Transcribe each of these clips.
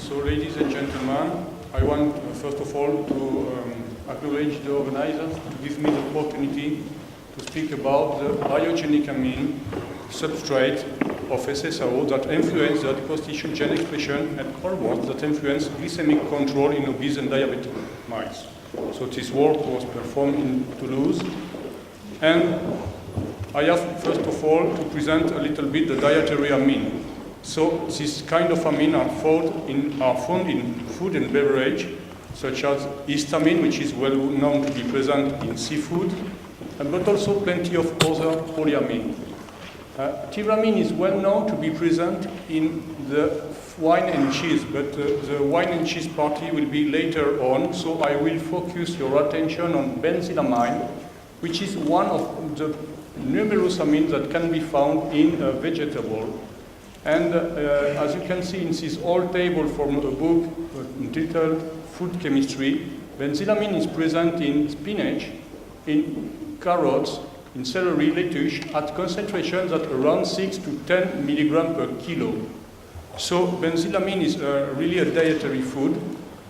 So, ladies and gentlemen, I want first of all to acknowledge the organizers to give me the opportunity to speak about the biogenic amine substrate of SSAO that influence the adipose tissue gene expression and hormones that influence glycemic control in obese and diabetic mice. So this work was performed in Toulouse, and I have first of all to present a little bit the dietary amine. So this kind of amine are found in food and beverage, such as histamine, which is well known to be present in seafood, but also plenty of other polyamine. Tyramine is well known to be present in the wine and cheese, but the wine and cheese party will be later on, so I will focus your attention on benzylamine, which is one of the numerous amines that can be found in a vegetable. And as you can see in this old table from a book entitled Food Chemistry, benzylamine is present in spinach, in carrots, in celery, lettuce, at concentrations at around 6 to 10 milligrams per kilo. So benzylamine is really a dietary food.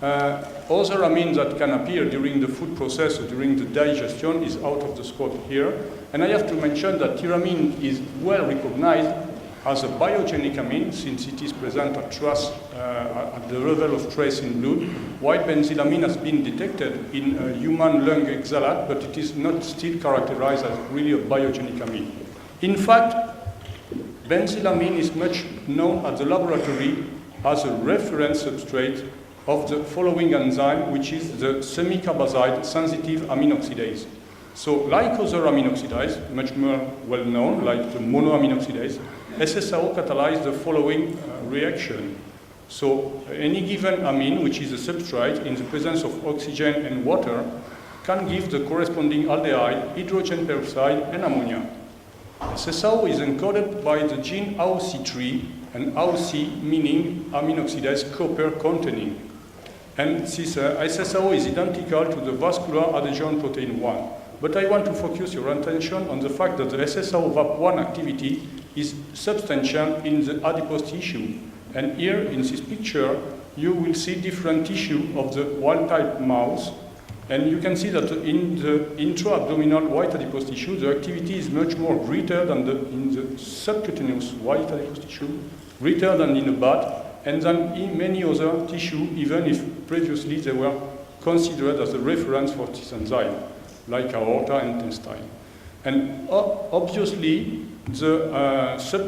Other amines that can appear during the food process or during the digestion is out of the scope here. And I have to mention that tyramine is well recognized as a biogenic amine, since it is present at trace, at the level of trace in blood, while benzylamine has been detected in a human lung exhalate, but it is not still characterized as really a biogenic amine. In fact, benzylamine is much known at the laboratory as a reference substrate of the following enzyme, which is the semi-carbazide sensitive amine oxidase. So, like other amine oxidase, much more well known, like the monoamine oxidase, SSAO catalyzes the following reaction. So, any given amine, which is a substrate in the presence of oxygen and water, can give the corresponding aldehyde, hydrogen peroxide, and ammonia. SSAO is encoded by the gene AOC3, and AOC meaning amine oxidase copper containing. And this SSAO is identical to the vascular adhesion protein 1. But I want to focus your attention on the fact that the SSAO VAP1 activity is substantial in the adipose tissue. And here in this picture, you will see different tissue of the wild-type mouse. And you can see that in the intra-abdominal white adipose tissue, the activity is much more greater than in the subcutaneous white adipose tissue, greater than in a bat, and than in many other tissue, even if previously they were considered as a reference for this enzyme, like aorta and intestine. And obviously, the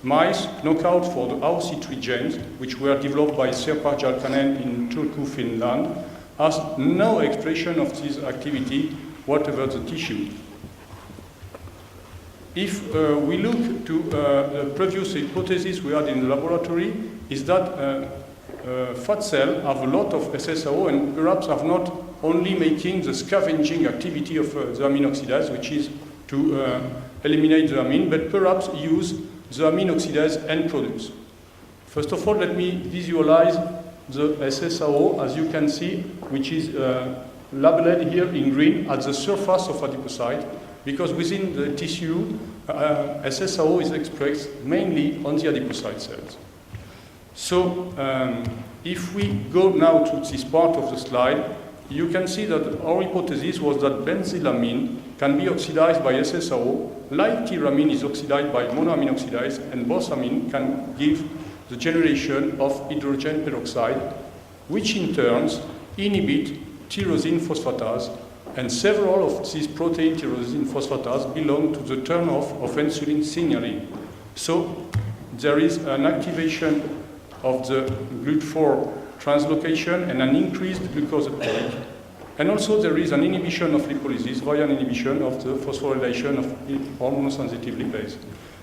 mice knockout for the AOC3 genes, which were developed by Sirpa Jalkanen in Turku, Finland, has no expression of this activity, whatever the tissue. If we look to the previous hypothesis we had in the laboratory, is that fat cells have a lot of SSAO and perhaps have not only making the scavenging activity of the amine oxidase, which is to eliminate the amine, but perhaps use the amine oxidase end products. First of all, let me visualize the SSAO, as you can see, which is labeled here in green at the surface of adipocyte, because within the tissue, SSAO is expressed mainly on the adipocyte cells. So, if we go now to this part of the slide, you can see that our hypothesis was that benzylamine can be oxidized by SSAO, like tyramine is oxidized by monoamine oxidase, and both amine can give the generation of hydrogen peroxide, which in turn inhibit tyrosine phosphatase, and several of these protein tyrosine phosphatase belong to the turn-off of insulin signaling. So there is an activation of the GLUT4 translocation and an increased glucose uptake. And also there is an inhibition of lipolysis via an inhibition of the phosphorylation of hormone-sensitive lipase.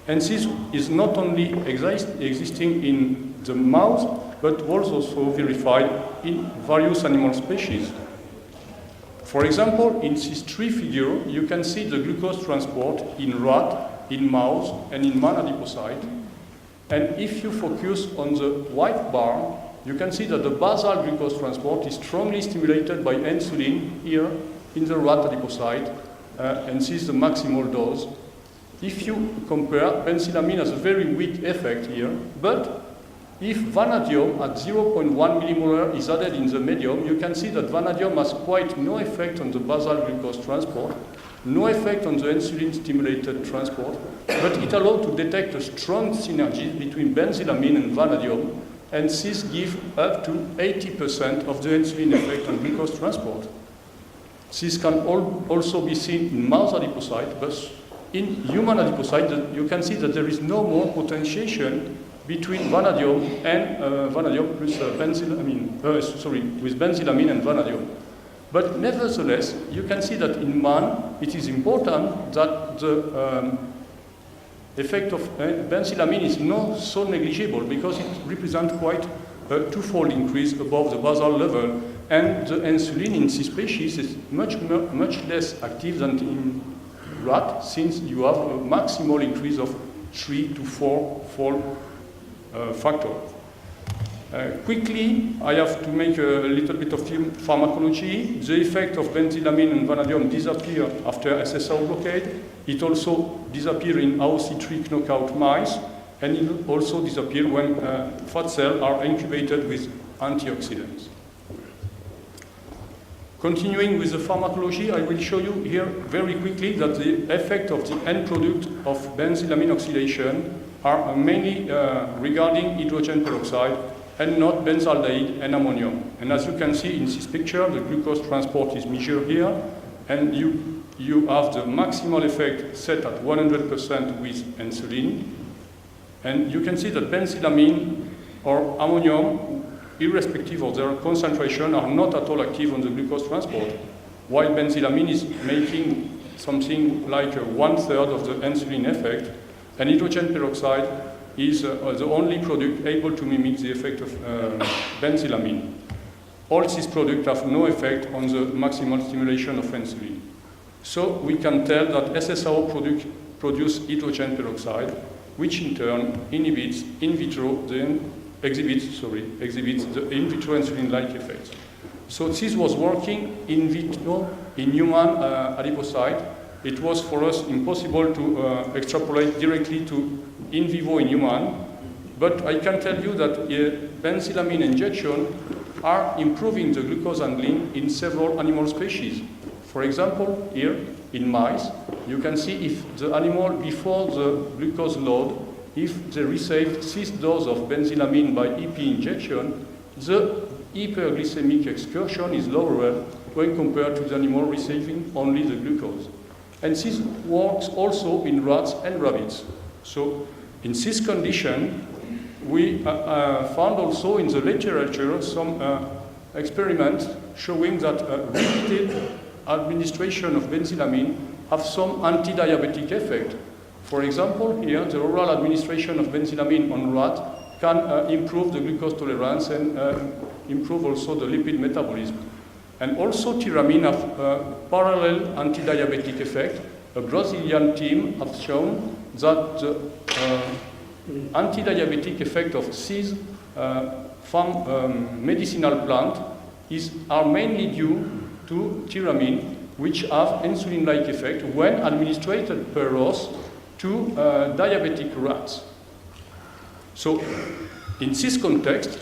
And this is not only existing in the mouse, but was also verified in various animal species. For example, in this tree figure, you can see the glucose transport in rat, in mouse, and in man adipocyte. And if you focus on the white bar, you can see that the basal glucose transport is strongly stimulated by insulin here in the rat adipocyte, and this is the maximal dose. If you compare, benzylamine has a very weak effect here, but if vanadium at 0.1 millimolar is added in the medium, you can see that vanadium has quite no effect on the basal glucose transport, no effect on the insulin-stimulated transport, but it allows to detect a strong synergy between benzylamine and vanadium, and this gives up to 80% of the insulin effect on glucose transport. This can also be seen in mouse adipocyte, but in human adipocyte, you can see that there is no more potentiation between vanadium and vanadium plus benzylamine, with benzylamine and vanadium. But nevertheless, you can see that in man, it is important that the effect of benzylamine is not so negligible because it represents quite a twofold increase above the basal level, and the insulin in this species is much less active than in rat, since you have a maximal increase of 3 to 4-fold factor. Quickly, I have to make a little bit of pharmacology. The effect of benzylamine and vanadium disappear after SSAO blockade. It also disappears in AOC3 knockout mice, and it also disappears when fat cells are incubated with antioxidants. Continuing with the pharmacology, I will show you here very quickly that the effect of the end product of benzylamine oxidation are mainly regarding hydrogen peroxide and not benzaldehyde and ammonium. And as you can see in this picture, the glucose transport is measured here, and you have the maximal effect set at 100% with insulin. And you can see that benzylamine or ammonium, irrespective of their concentration, are not at all active on the glucose transport, while benzylamine is making something like 1/3 of the insulin effect, and hydrogen peroxide is the only product able to mimic the effect of benzylamine. All these products have no effect on the maximal stimulation of insulin. So we can tell that SSAO produce hydrogen peroxide, which in turn inhibits in vitro, then exhibits the in vitro insulin-like effects. So this was working in vitro in human adipocyte. It was for us impossible to extrapolate directly to in vivo in human, but I can tell you that benzylamine injection are improving the glucose handling in several animal species. For example, here in mice, you can see if the animal before the glucose load, if they receive 6 doses of benzylamine by EP injection, the hyperglycemic excursion is lower when compared to the animal receiving only the glucose. And this works also in rats and rabbits. So in this condition, we found also in the literature some experiments showing that repeated administration of benzylamine have some anti-diabetic effect. For example, here, the oral administration of benzylamine on rat can improve the glucose tolerance and improve also the lipid metabolism. And also tyramine have parallel anti-diabetic effect. A Brazilian team has shown that the anti-diabetic effect of these medicinal plant are mainly due to tyramine, which have insulin-like effect when administered per dose to diabetic rats. So in this context,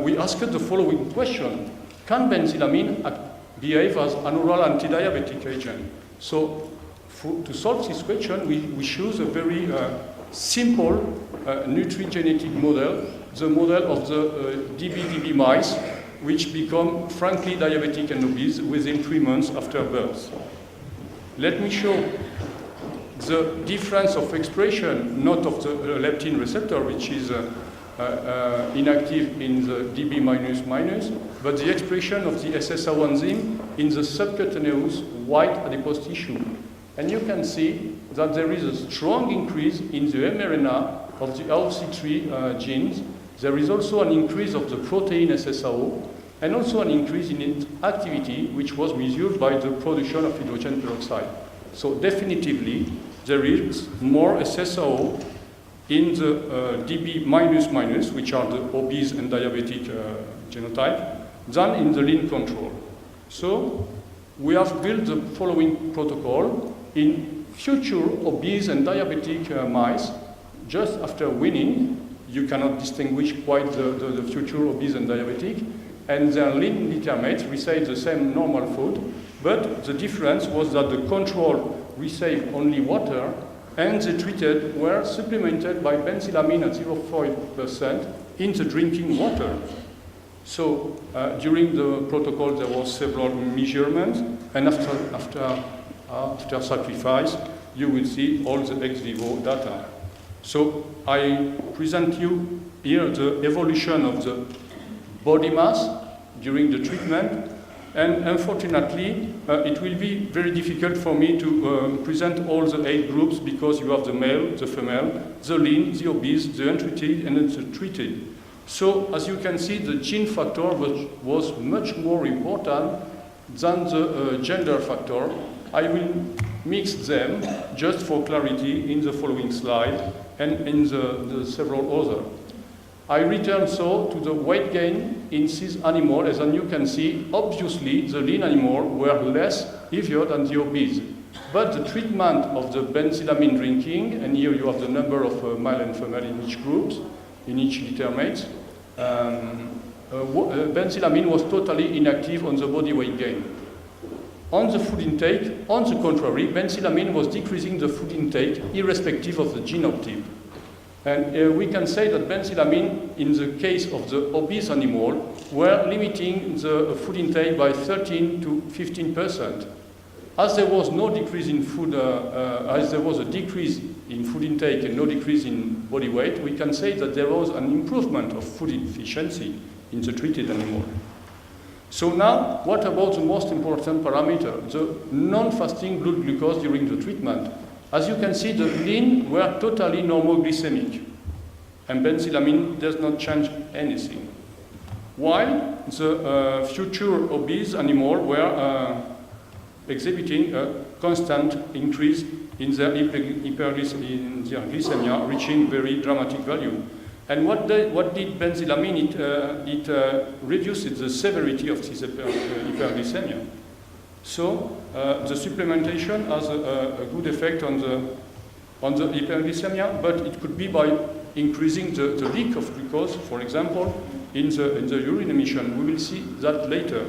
we asked the following question: can benzylamine behave as an oral anti-diabetic agent? So to solve this question, we choose a very simple nutrigenetic model, the model of the DB mice, which become frankly diabetic and obese within 3 months after birth. Let me show the difference of expression, not of the leptin receptor, which is inactive in the DB minus, but the expression of the SSAO enzyme in the subcutaneous white adipose tissue. And you can see that there is a strong increase in the mRNA of the AOC3 genes. There is also an increase of the protein SSAO, and also an increase in its activity, which was measured by the production of hydrogen peroxide. So definitively, there is more SSAO in the DB minus, which are the obese and diabetic genotype, than in the lean control. So we have built the following protocol. In future obese and diabetic mice, just after weaning, you cannot distinguish quite the future obese and diabetic. And their lean littermates received the same normal food, but the difference was that the control received only water, and the treated were supplemented by benzylamine at 0.5% in the drinking water. So during the protocol there was several measurements, and after sacrifice you will see all the ex vivo data. So I present you here the evolution of the body mass during the treatment, and unfortunately it will be very difficult for me to present all the 8 groups, because you have the male, the female, the lean, the obese, the untreated, and then the treated. So as you can see, the gene factor was much more important than the gender factor. I will mix them just for clarity in the following slide and in the several other. I return so to the weight gain in these animals. As you can see, obviously the lean animals were less heavier than the obese. But the treatment of the benzylamine drinking, and here you have the number of male and female in each group, in each littermate, benzylamine was totally inactive on the body weight gain. On the food intake, on the contrary, benzylamine was decreasing the food intake irrespective of the genotype. And we can say that benzylamine, in the case of the obese animal, were limiting the food intake by 13 to 15%. As there was no decrease in food, as there was a decrease in food intake and no decrease in body weight, we can say that there was an improvement of food efficiency in the treated animal. So now, what about the most important parameter, the non-fasting blood glucose during the treatment? As you can see, the lean were totally normoglycemic, and benzylamine does not change anything. While the future obese animals were exhibiting a constant increase in their hyperglycemia, reaching very dramatic value. And what did benzylamine? It reduced the severity of this hyperglycemia. So the supplementation has a good effect on the hyperglycemia, but it could be by increasing the leak of glucose, for example, in the urine emission. We will see that later.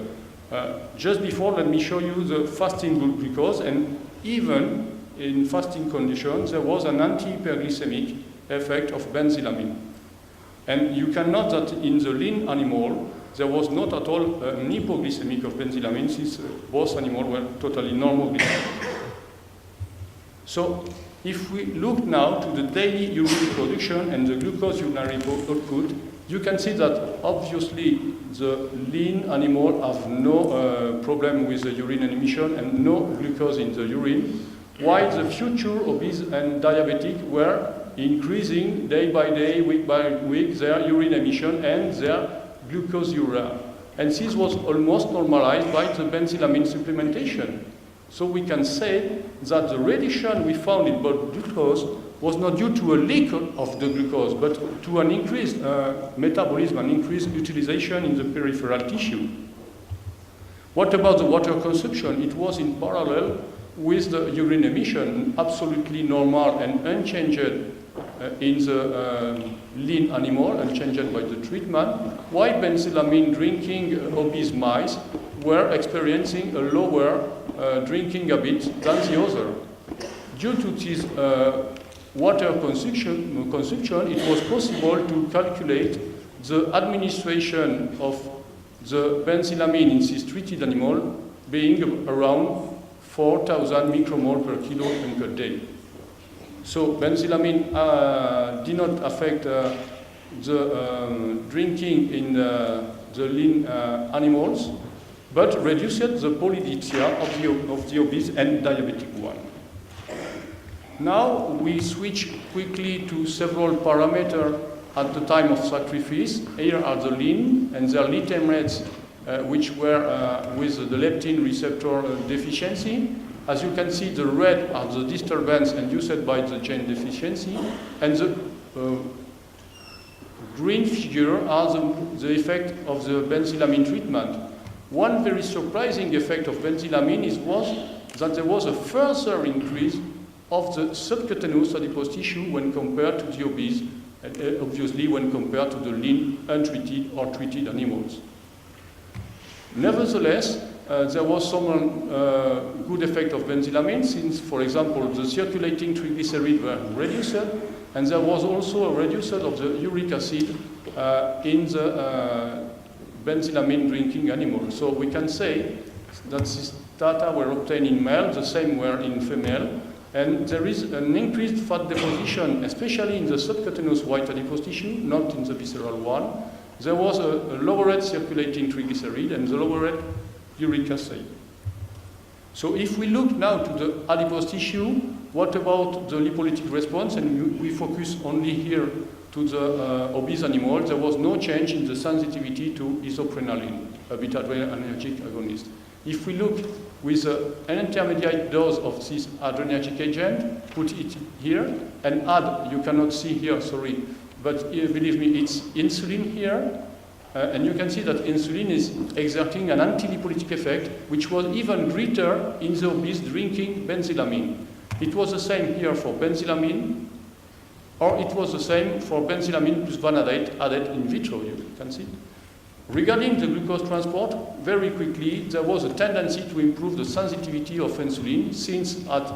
Just before, let me show you the fasting blood glucose, and even in fasting conditions, there was an anti-hyperglycemic effect of benzylamine. And you can note that in the lean animal, there was not at all an hypoglycemic of benzylamine, since both animals were totally normal glycemic. So if we look now to the daily urine production and the glucose urinary output, you can see that obviously the lean animal have no problem with the urine emission and no glucose in the urine, while the future obese and diabetic were increasing day by day, week by week, their urine emission and their glucose urea. And this was almost normalized by the benzylamine supplementation. So we can say that the reduction we found in blood glucose was not due to a leak of the glucose, but to an increased metabolism, an increased utilization in the peripheral tissue. What about the water consumption? It was in parallel with the urine emission, absolutely normal and unchanged in the lean animal, unchanged by the treatment, while benzylamine drinking obese mice were experiencing a lower drinking habit than the other. Due to this water consumption, it was possible to calculate the administration of the benzylamine in this treated animal being around 4,000 micromole per kilo and per day. So benzylamine did not affect the drinking in the lean animals, but reduced the polydipsia of the obese and diabetic one. Now we switch quickly to several parameters at the time of sacrifice. Here are the lean and their littermates which were with the leptin receptor deficiency. As you can see, the red are the disturbance induced by the gene deficiency, and the green figure are the effect of the benzylamine treatment. One very surprising effect of benzylamine was that there was a further increase of the subcutaneous adipose tissue when compared to the obese, obviously when compared to the lean, untreated or treated animals. Nevertheless, there was some good effect of benzylamine since, for example, the circulating triglycerides were reduced, and there was also a reduction of the uric acid in the benzylamine drinking animals. So we can say that these data were obtained in male, the same were in female, and there is an increased fat deposition, especially in the subcutaneous white adipose tissue, not in the visceral one. There was a lowered circulating triglyceride and the lowered uric acid. So if we look now to the adipose tissue, what about the lipolytic response? And we focus only here to the obese animal. There was no change in the sensitivity to isoprenaline, a beta-adrenergic agonist. If we look with an intermediate dose of this adrenergic agent, put it here, and add, you cannot see here, sorry, but believe me, it's insulin here, and you can see that insulin is exerting an anti-lipolytic effect, which was even greater in the obese drinking benzylamine. It was the same here for benzylamine, or it was the same for benzylamine plus vanadate added in vitro, you can see. Regarding the glucose transport, very quickly, there was a tendency to improve the sensitivity of insulin, since at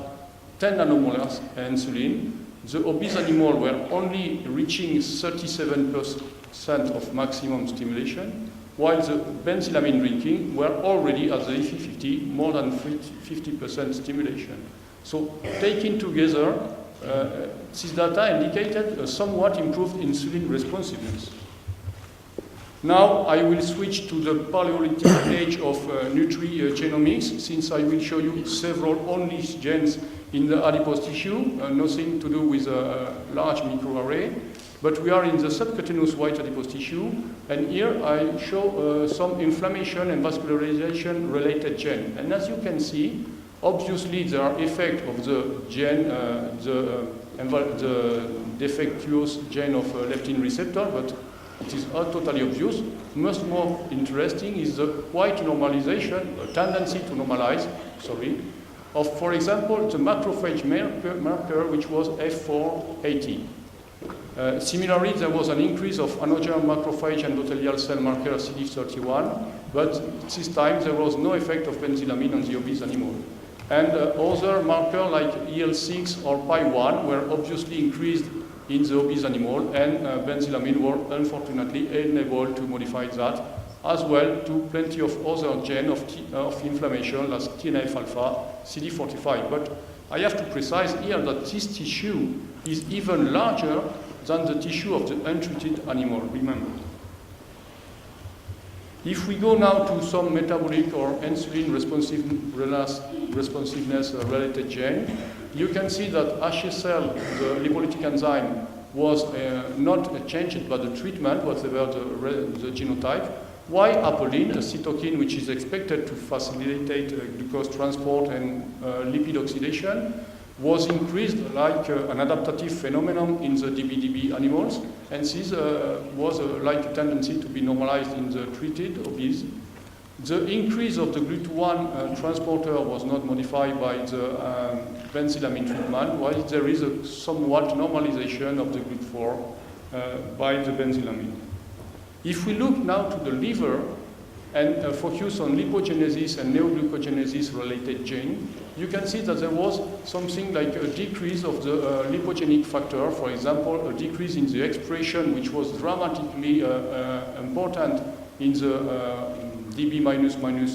10 nanomolars insulin, the obese animals were only reaching 37% of maximum stimulation, while the benzylamine drinking were already at the EC50 more than 50% stimulation. So taken together, this data indicated a somewhat improved insulin responsiveness. Now I will switch to the Paleolithic age of Nutrigenomics, since I will show you several only genes in the adipose tissue, nothing to do with a large microarray, but we are in the subcutaneous white adipose tissue, and here I show some inflammation and vascularization related gene. And as you can see, obviously there are effects of the gene, the defectuous gene of leptin receptor, but it is not totally obvious. Much more interesting is the white normalization, a tendency to normalize, of, for example, the macrophage marker, which was F480. Similarly, there was an increase of anogenic macrophage endothelial cell marker CD31, but this time there was no effect of benzylamine on the obese animal. And other markers like EL6 or PI1 were obviously increased in the obese animal, and benzylamine were unfortunately unable to modify that, as well to plenty of other genes of inflammation, like TNF-alpha, CD45. But I have to precise here that this tissue is even larger than the tissue of the untreated animal, remember. If we go now to some metabolic or insulin responsiveness related gene, you can see that HSL, the lipolytic enzyme, was not changed by the treatment, whatever the genotype. Why apoline, a cytokine which is expected to facilitate glucose transport and lipid oxidation, was increased like an adaptative phenomenon in the DBDB animals, and this was like a tendency to be normalized in the treated obese. The increase of the GLUT1 transporter was not modified by the benzylamine treatment, while there is a somewhat normalization of the GLUT4 by the benzylamine. If we look now to the liver and focus on lipogenesis and neoglucogenesis-related gene, you can see that there was something like a decrease of the lipogenic factor, for example, a decrease in the expression, which was dramatically important in the DB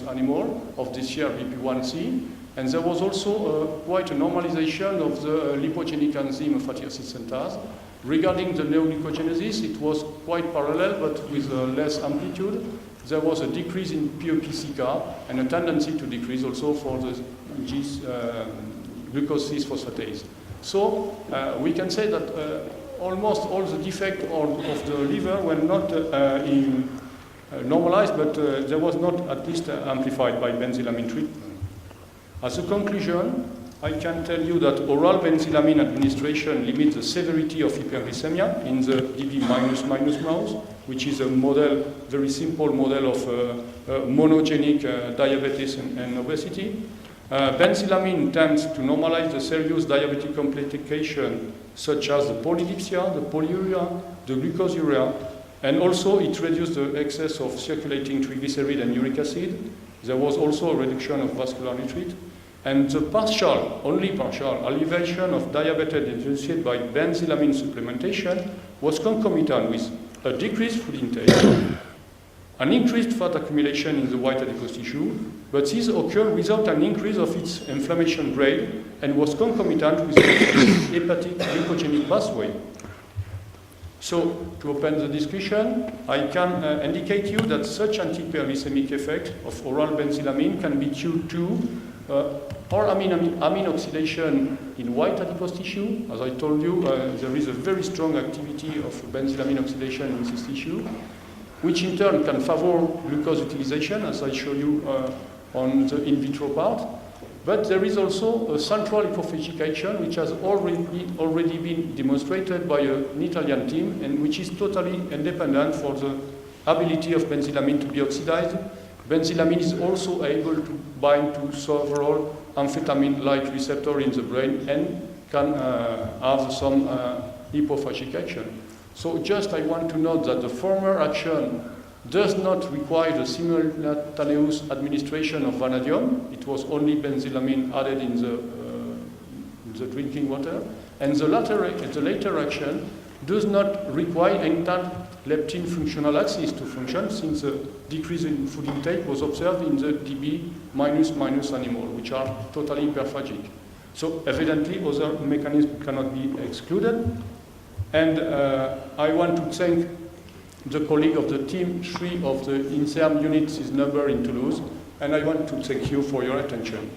animal of this year, BP1C, and there was also quite a normalization of the lipogenic enzyme fatty acid synthase. Regarding the neoglucogenesis, it was quite parallel, but with less amplitude. There was a decrease in POPCK and a tendency to decrease also for the glucose 6-phosphatase. So we can say that almost all the defects of the liver were not normalized, but there was not at least amplified by benzylamine treatment. As a conclusion, I can tell you that oral benzylamine administration limits the severity of hyperglycemia in the DB mouse, which is a model, very simple model of monogenic diabetes and obesity. Benzylamine tends to normalize the serious diabetic complication such as the polydipsia, the polyuria, the glucoseuria, and also it reduced the excess of circulating triglyceride and uric acid. There was also a reduction of vascular nitrite. And the partial, only partial, elevation of diabetes induced by benzylamine supplementation was concomitant with a decreased food intake, an increased fat accumulation in the white adipose tissue, but this occurred without an increase of its inflammation grade and was concomitant with the hepatic glucogenic pathway. So, to open the discussion, I can indicate you that such anti-hyperglycemic effect of oral benzylamine can be due to or amine oxidation in white adipose tissue. As I told you, there is a very strong activity of benzylamine oxidation in this tissue, which in turn can favor glucose utilization, as I show you on the in vitro part. But there is also a central lipophagic action, which has already been demonstrated by an Italian team, and which is totally independent for the ability of benzylamine to be oxidized. Benzylamine is also able to bind to several amphetamine-like receptors in the brain and can have some lipophagic action. So just I want to note that the former action does not require the simultaneous administration of vanadium. It was only benzylamine added in the drinking water. And the later action does not require intact leptin functional axis to function, since the decrease in food intake was observed in the DB minus animal, which are totally hyperphagic. So evidently other mechanisms cannot be excluded. And I want to thank the colleague of the team 3 of the INSERM unit is number in Toulouse, and I want to thank you for your attention.